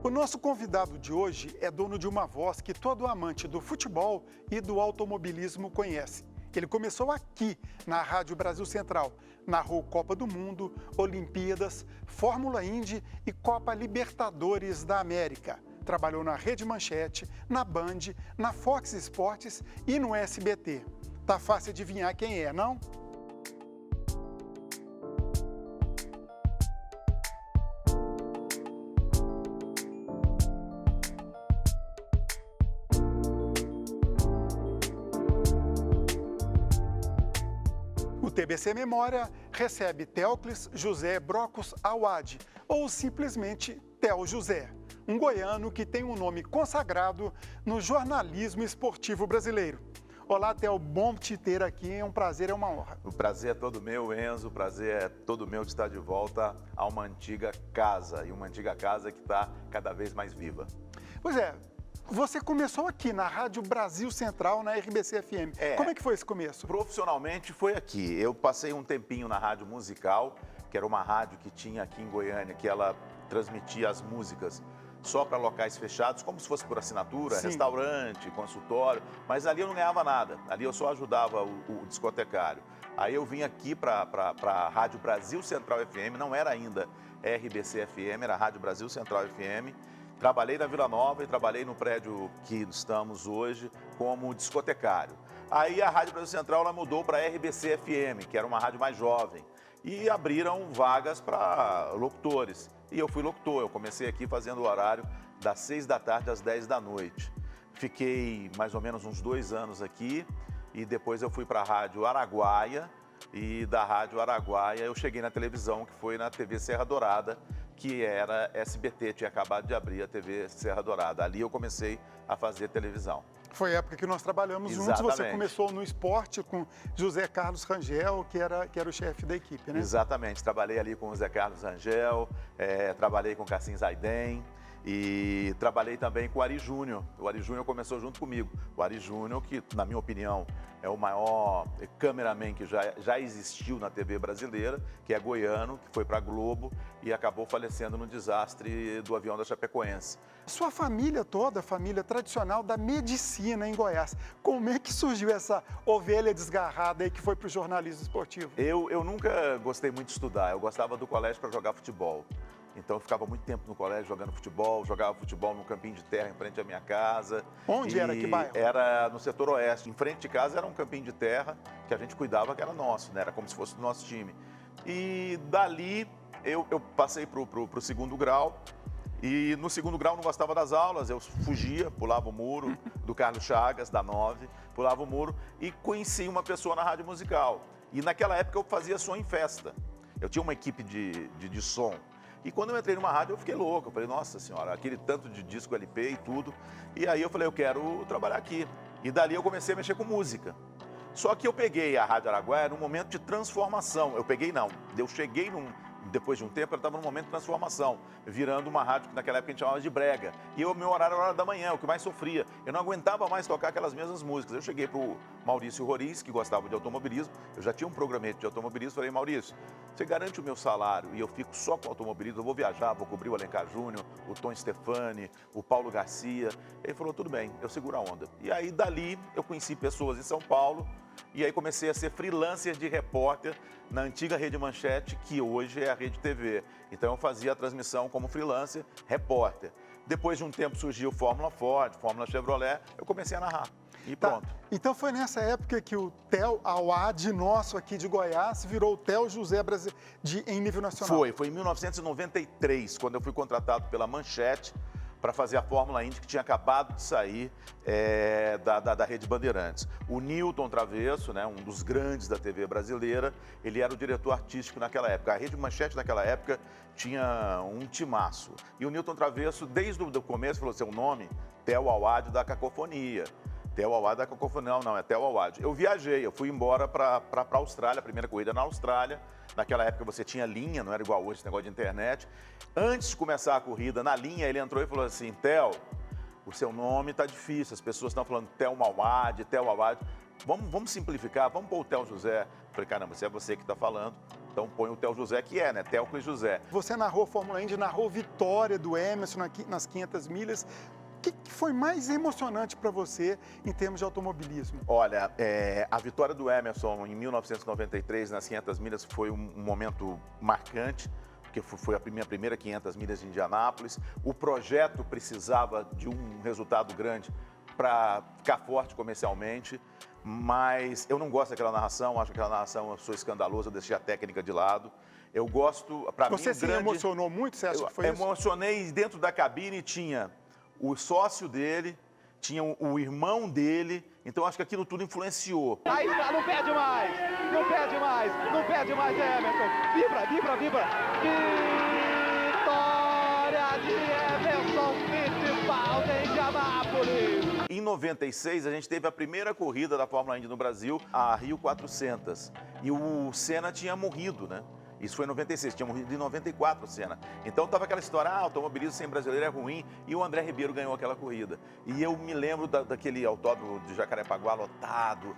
O nosso convidado de hoje é dono de uma voz que todo amante do futebol e do automobilismo conhece. Ele começou aqui, na Rádio Brasil Central. Narrou Copa do Mundo, Olimpíadas, Fórmula Indy e Copa Libertadores da América. Trabalhou na Rede Manchete, na Band, na Fox Sports e no SBT. Tá fácil adivinhar quem é, não? O TBC Memória recebe Teóclis José Brocos Awad, ou simplesmente Theo José, um goiano que tem um nome consagrado no jornalismo esportivo brasileiro. Olá, Theo, bom te ter aqui, é um prazer, é uma honra. O prazer é todo meu, Enzo, o prazer é todo meu de estar de volta a uma antiga casa, e uma antiga casa que está cada vez mais viva. Pois é. Você começou aqui na Rádio Brasil Central, na RBC FM. Como é que foi esse começo? Profissionalmente foi aqui. Eu passei um tempinho na Rádio Musical, que era uma rádio que tinha aqui em Goiânia, que ela transmitia as músicas só para locais fechados, como se fosse por assinatura, Sim. Restaurante, consultório, mas ali eu não ganhava nada, ali eu só ajudava o discotecário. Aí eu vim aqui para a Rádio Brasil Central FM, não era ainda RBC FM, era Rádio Brasil Central FM. Trabalhei na Vila Nova e trabalhei no prédio que estamos hoje como discotecário. Aí a Rádio Brasil Central ela mudou para a RBC FM, que era uma rádio mais jovem, e abriram vagas para locutores. E eu fui locutor, eu comecei aqui fazendo o horário das 6 da tarde às 10 da noite. Fiquei mais ou menos uns 2 anos aqui e depois eu fui para a Rádio Araguaia e da Rádio Araguaia eu cheguei na televisão, que foi na TV Serra Dourada, que era SBT, tinha acabado de abrir a TV Serra Dourada. Ali eu comecei a fazer televisão. Foi a época que nós trabalhamos juntos. Você começou no esporte com José Carlos Rangel, que era o chefe da equipe, né? Exatamente. Trabalhei ali com o José Carlos Rangel, trabalhei com o Cassim Zaiden e trabalhei também com o Ari Júnior. O Ari Júnior começou junto comigo. O Ari Júnior, que na minha opinião é o maior cameraman que já existiu na TV brasileira, que é goiano, que foi para a Globo e acabou falecendo no desastre do avião da Chapecoense. Sua família toda, a família tradicional da medicina em Goiás. Como é que surgiu essa ovelha desgarrada aí que foi para o jornalismo esportivo? Eu nunca gostei muito de estudar, eu gostava do colégio para jogar futebol. Então eu ficava muito tempo no colégio jogando futebol, jogava futebol num campinho de terra em frente à minha casa. Onde era? Que bairro? Era no setor oeste. Em frente de casa era um campinho de terra que a gente cuidava, que era nosso, né? Era como se fosse do nosso time. E dali eu passei para o segundo grau. E no segundo grau não gostava das aulas, eu fugia, pulava o muro do Carlos Chagas, da 9, pulava o muro e conheci uma pessoa na rádio musical. E naquela época eu fazia som em festa. Eu tinha uma equipe de som. E quando eu entrei numa rádio eu fiquei louco, eu falei, nossa senhora, aquele tanto de disco LP e tudo. E aí eu falei, eu quero trabalhar aqui. E dali eu comecei a mexer com música. Só que eu peguei a Rádio Araguaia num momento de transformação. Eu cheguei depois de um tempo, ela estava num momento de transformação, virando uma rádio que naquela época a gente chamava de brega. E o meu horário era a hora da manhã, o que mais sofria. Eu não aguentava mais tocar aquelas mesmas músicas. Eu cheguei para o Maurício Roriz, que gostava de automobilismo. Eu já tinha um programete de automobilismo. Falei, Maurício, você garante o meu salário e eu fico só com automobilismo, eu vou viajar, vou cobrir o Alencar Júnior, o Tom Stefani, o Paulo Garcia. Ele falou, tudo bem, eu seguro a onda. E aí, dali, eu conheci pessoas em São Paulo, e aí comecei a ser freelancer de repórter na antiga Rede Manchete, que hoje é a Rede TV. Então eu fazia a transmissão como freelancer, repórter. Depois de um tempo surgiu Fórmula Ford, Fórmula Chevrolet, eu comecei a narrar. E pronto. Então foi nessa época que o Theo Awad, nosso aqui de Goiás, virou o Theo José em nível nacional. Foi em 1993, quando eu fui contratado pela Manchete para fazer a Fórmula Indy, que tinha acabado de sair da Rede Bandeirantes. O Newton Travesso, né, um dos grandes da TV brasileira, ele era o diretor artístico naquela época. A Rede Manchete naquela época tinha um timaço. E o Newton Travesso, desde o começo, falou seu nome, Theo Awad da Cacofonia. Theo Awad da Cacofonia, não, é Theo Awad. Eu viajei, eu fui embora para a Austrália, a primeira corrida na Austrália. Naquela época você tinha linha, não era igual hoje, esse negócio de internet. Antes de começar a corrida, na linha, ele entrou e falou assim, Theo, o seu nome está difícil, as pessoas estão falando Theo Awad, Theo Awad. Vamos simplificar, vamos pôr o Theo José. Eu falei, caramba, se é você que está falando, Então põe o Theo José, que é, né? Telco e José. Você narrou Fórmula Indy, narrou vitória do Emerson nas 500 milhas. O que foi mais emocionante para você em termos de automobilismo? Olha, a vitória do Emerson em 1993 nas 500 milhas foi um momento marcante, porque foi a minha primeira 500 milhas de Indianápolis. O projeto precisava de um resultado grande para ficar forte comercialmente, mas eu não gosto daquela narração, acho que aquela narração eu sou escandalosa, eu deixei a técnica de lado. Eu gosto, para mim, Você se emocionou muito? Você acha que foi isso? Emocionei, dentro da cabine tinha o sócio dele, tinha o irmão dele, então acho que aquilo tudo influenciou. Aí está, não perde mais, não perde mais, não perde mais, Emerson. Vibra, vibra, vibra. Vitória de Emerson Fittipaldi em Indianápolis. Em 96, a gente teve a primeira corrida da Fórmula Indy no Brasil, a Rio 400. E o Senna tinha morrido, né? Isso foi em 96, tinha morrido em 94 o Senna. Então tava aquela história, automobilismo sem brasileiro é ruim, e o André Ribeiro ganhou aquela corrida. E eu me lembro daquele autódromo de Jacarepaguá lotado,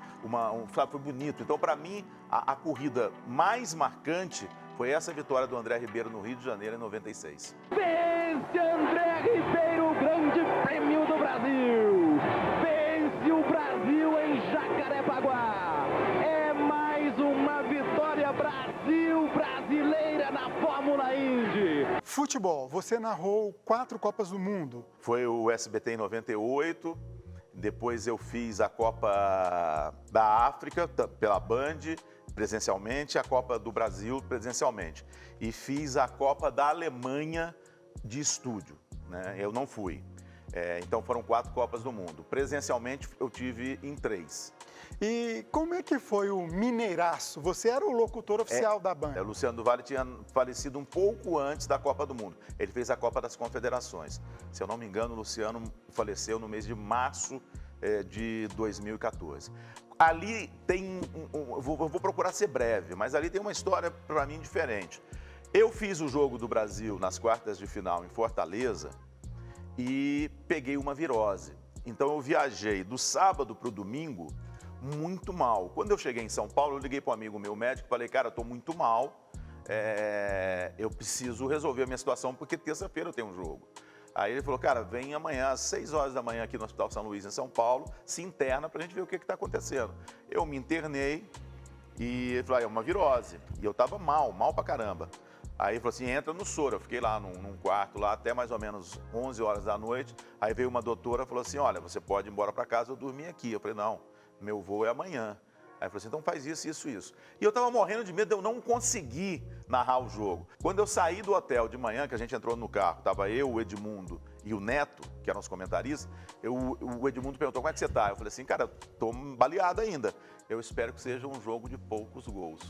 foi bonito. Então, para mim, a corrida mais marcante foi essa vitória do André Ribeiro no Rio de Janeiro em 96. Vence André Ribeiro, o Grande Prêmio do Brasil. Vence o Brasil em Jacarepaguá. É mais uma vitória brasileira na Fórmula Indy. Futebol, você narrou 4 Copas do Mundo. Foi o SBT em 98, depois eu fiz a Copa da África pela Band, presencialmente, a Copa do Brasil presencialmente. E fiz a Copa da Alemanha de estúdio, né? Eu não fui. Então foram 4 Copas do Mundo. Presencialmente eu tive em 3. E como é que foi o Mineiraço? Você era o locutor oficial da Band. O Luciano do Vale tinha falecido um pouco antes da Copa do Mundo. Ele fez a Copa das Confederações. Se eu não me engano, o Luciano faleceu no mês de março de 2014. Ali tem, eu vou procurar ser breve, mas ali tem uma história para mim diferente. Eu fiz o jogo do Brasil nas quartas de final em Fortaleza e peguei uma virose. Então eu viajei do sábado para o domingo muito mal. Quando eu cheguei em São Paulo, eu liguei para um amigo meu médico e falei, cara, eu estou muito mal, eu preciso resolver a minha situação porque terça-feira eu tenho um jogo. Aí ele falou, cara, vem amanhã às 6 horas da manhã aqui no Hospital São Luís, em São Paulo, se interna pra gente ver o que está acontecendo. Eu me internei e ele falou, é uma virose. E eu tava mal pra caramba. Aí ele falou assim, entra no soro. Eu fiquei lá num quarto lá até mais ou menos 11 horas da noite. Aí veio uma doutora e falou assim, olha, você pode ir embora para casa, eu dormi aqui. Eu falei, não, meu voo é amanhã. Aí ele falou assim, então faz isso, isso, isso. E eu tava morrendo de medo de eu não conseguir narrar o jogo. Quando eu saí do hotel de manhã, que a gente entrou no carro, tava eu, o Edmundo e o Neto, que eram os comentaristas, o Edmundo perguntou, como é que você tá? Eu falei assim, cara, tô baleado ainda. Eu espero que seja um jogo de poucos gols.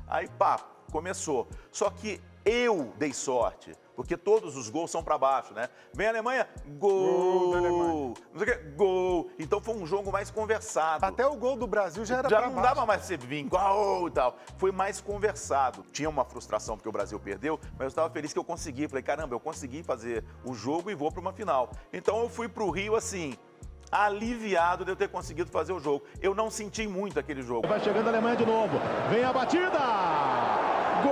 Aí, pá, começou. Só que eu dei sorte, porque todos os gols são para baixo, né? Vem a Alemanha, gol! Da Alemanha. Não sei o quê, gol! Então foi um jogo mais conversado. Até o gol do Brasil já era Já pra não baixo. dava mais pra você vir, gol e tal. Foi mais conversado. Tinha uma frustração porque o Brasil perdeu, mas eu estava feliz que eu consegui. Falei, caramba, eu consegui fazer o jogo e vou para uma final. Então eu fui pro Rio assim, aliviado de eu ter conseguido fazer o jogo. Eu não senti muito aquele jogo. Vai chegando a Alemanha de novo. Vem a batida! Gol!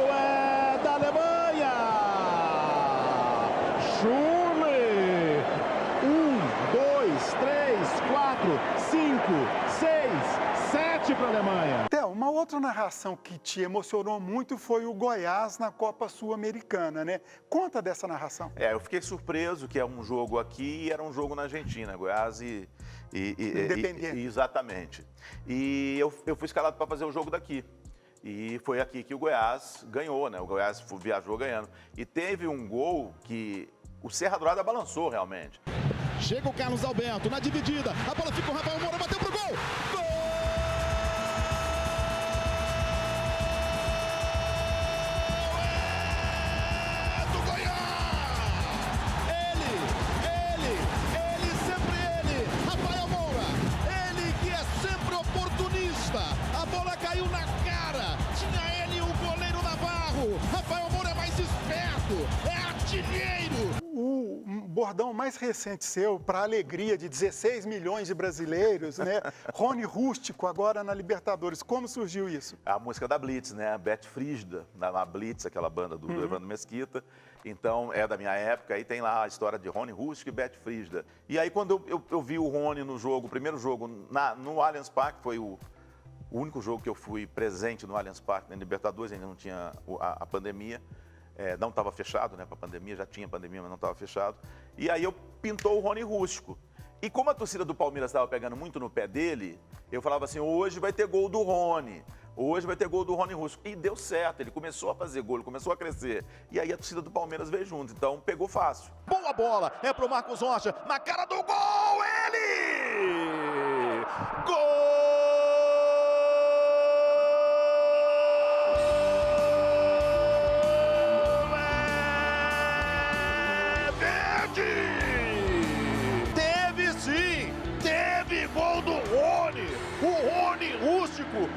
É da Alemanha! Schürrle! 1, 2, 3, 4, 5, 6, 7 para a Alemanha. Theo, uma outra narração que te emocionou muito foi o Goiás na Copa Sul-Americana, né? Conta dessa narração. Eu fiquei surpreso que é um jogo aqui e era um jogo na Argentina, Goiás e Independiente. Exatamente. E eu fui escalado para fazer o jogo daqui. E foi aqui que o Goiás ganhou, né? O Goiás viajou ganhando. E teve um gol que o Serra Dourada balançou realmente. Chega o Carlos Alberto na dividida. A bola fica com o Rafael Moura, bateu pro gol! Gol! A bola caiu na cara, tinha ele o goleiro Navarro. Rafael Moura é mais esperto, é artilheiro. O bordão mais recente seu, para a alegria de 16 milhões de brasileiros, né? Rony Rústico, agora na Libertadores. Como surgiu isso? A música da Blitz, né? A Beth Frígida, na Blitz, aquela banda do Evandro Mesquita. Então, é da minha época. Aí tem lá a história de Rony Rústico e Beth Frígida. E aí, quando eu vi o Rony no jogo, o primeiro jogo no Allianz Parque, foi o único jogo que eu fui presente no Allianz Parque, na Libertadores, ainda não tinha a pandemia. Não estava fechado, né, para a pandemia, já tinha pandemia, mas não estava fechado. E aí eu pintou o Rony Rústico. E como a torcida do Palmeiras estava pegando muito no pé dele, eu falava assim, hoje vai ter gol do Rony, hoje vai ter gol do Rony Rústico. E deu certo, ele começou a fazer gol, ele começou a crescer. E aí a torcida do Palmeiras veio junto, então pegou fácil. Boa bola, é pro Marcos Rocha, na cara do gol, ele! Gol!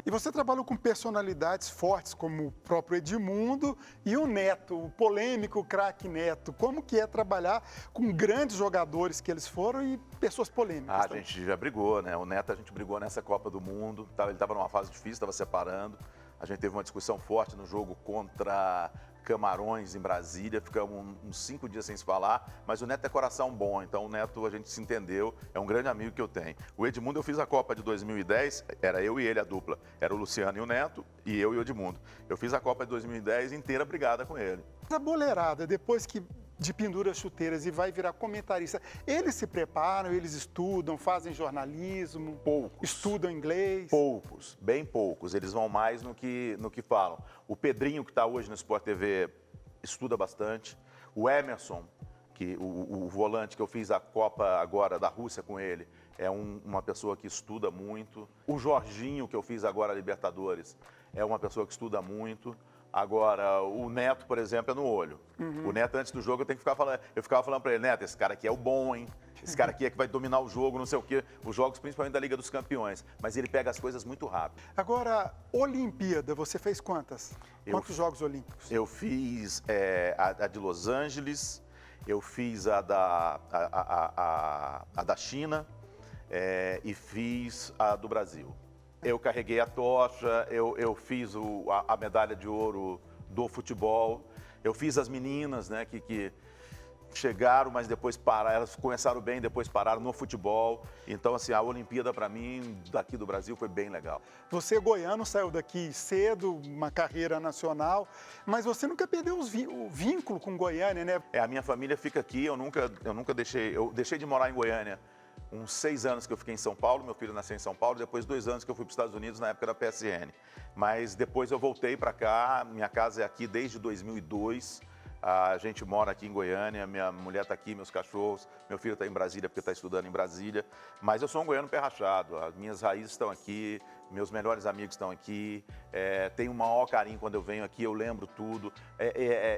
E você trabalhou com personalidades fortes, como o próprio Edmundo e o Neto, o polêmico craque Neto. Como que é trabalhar com grandes jogadores que eles foram e pessoas polêmicas? A gente já brigou, né? O Neto, a gente brigou nessa Copa do Mundo. Ele estava numa fase difícil, estava separando. A gente teve uma discussão forte no jogo contra Camarões em Brasília, ficamos uns 5 dias sem se falar, mas o Neto é coração bom, então o Neto a gente se entendeu, é um grande amigo que eu tenho. O Edmundo, eu fiz a Copa de 2010, era eu e ele a dupla, era o Luciano e o Neto, e eu e o Edmundo. Eu fiz a Copa de 2010 inteira brigada com ele. A boleirada, depois que de pendura chuteiras e vai virar comentarista, eles se preparam, eles estudam, fazem jornalismo? Poucos. Estudam inglês? Poucos, bem poucos. Eles vão mais no que falam. O Pedrinho, que está hoje no Sport TV, estuda bastante. O Emerson, o volante que eu fiz a Copa agora da Rússia com ele, é uma pessoa que estuda muito. O Jorginho, que eu fiz agora a Libertadores, é uma pessoa que estuda muito. Agora, o Neto, por exemplo, é no olho. O Neto, antes do jogo, eu ficava falando para ele, Neto, esse cara aqui é o bom, hein? Esse cara aqui é que vai dominar o jogo, não sei o quê. Os jogos, principalmente da Liga dos Campeões. Mas ele pega as coisas muito rápido. Agora, Olimpíada, você fez quantas? Quantos Jogos Olímpicos? Eu fiz a de Los Angeles, eu fiz a da China e fiz a do Brasil. Eu carreguei a tocha, eu fiz a medalha de ouro do futebol, eu fiz as meninas, né, que chegaram, mas depois pararam, elas começaram bem, depois pararam no futebol. Então, assim, a Olimpíada, para mim, daqui do Brasil, foi bem legal. Você, goiano, saiu daqui cedo, uma carreira nacional, mas você nunca perdeu o vínculo com Goiânia, né? A minha família fica aqui, eu nunca deixei, eu deixei de morar em Goiânia uns 6 anos que eu fiquei em São Paulo, meu filho nasceu em São Paulo, depois 2 anos que eu fui para os Estados Unidos na época da PSN. Mas depois eu voltei para cá, minha casa é aqui desde 2002, a gente mora aqui em Goiânia, minha mulher está aqui, meus cachorros, meu filho está em Brasília porque está estudando em Brasília, mas eu sou um goiano pé rachado, as minhas raízes estão aqui, meus melhores amigos estão aqui, tenho o maior carinho quando eu venho aqui, eu lembro tudo,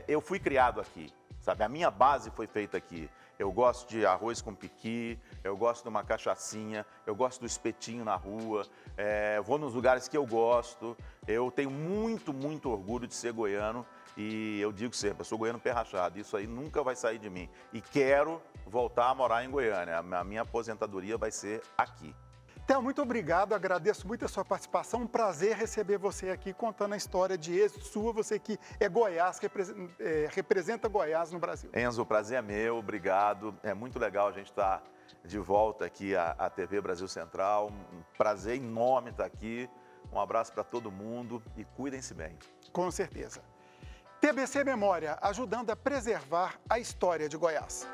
eu fui criado aqui. Sabe, a minha base foi feita aqui. Eu gosto de arroz com piqui, eu gosto de uma cachaçinha, eu gosto do espetinho na rua, vou nos lugares que eu gosto. Eu tenho muito, muito orgulho de ser goiano e eu digo sempre, eu sou goiano pé rachado, isso aí nunca vai sair de mim. E quero voltar a morar em Goiânia, a minha aposentadoria vai ser aqui. Theo, muito obrigado, agradeço muito a sua participação, um prazer receber você aqui contando a história de êxito sua, você que é Goiás, representa Goiás no Brasil. Enzo, o prazer é meu, obrigado, é muito legal a gente estar de volta aqui à TV Brasil Central, um prazer enorme estar aqui, um abraço para todo mundo e cuidem-se bem. Com certeza. TBC Memória, ajudando a preservar a história de Goiás.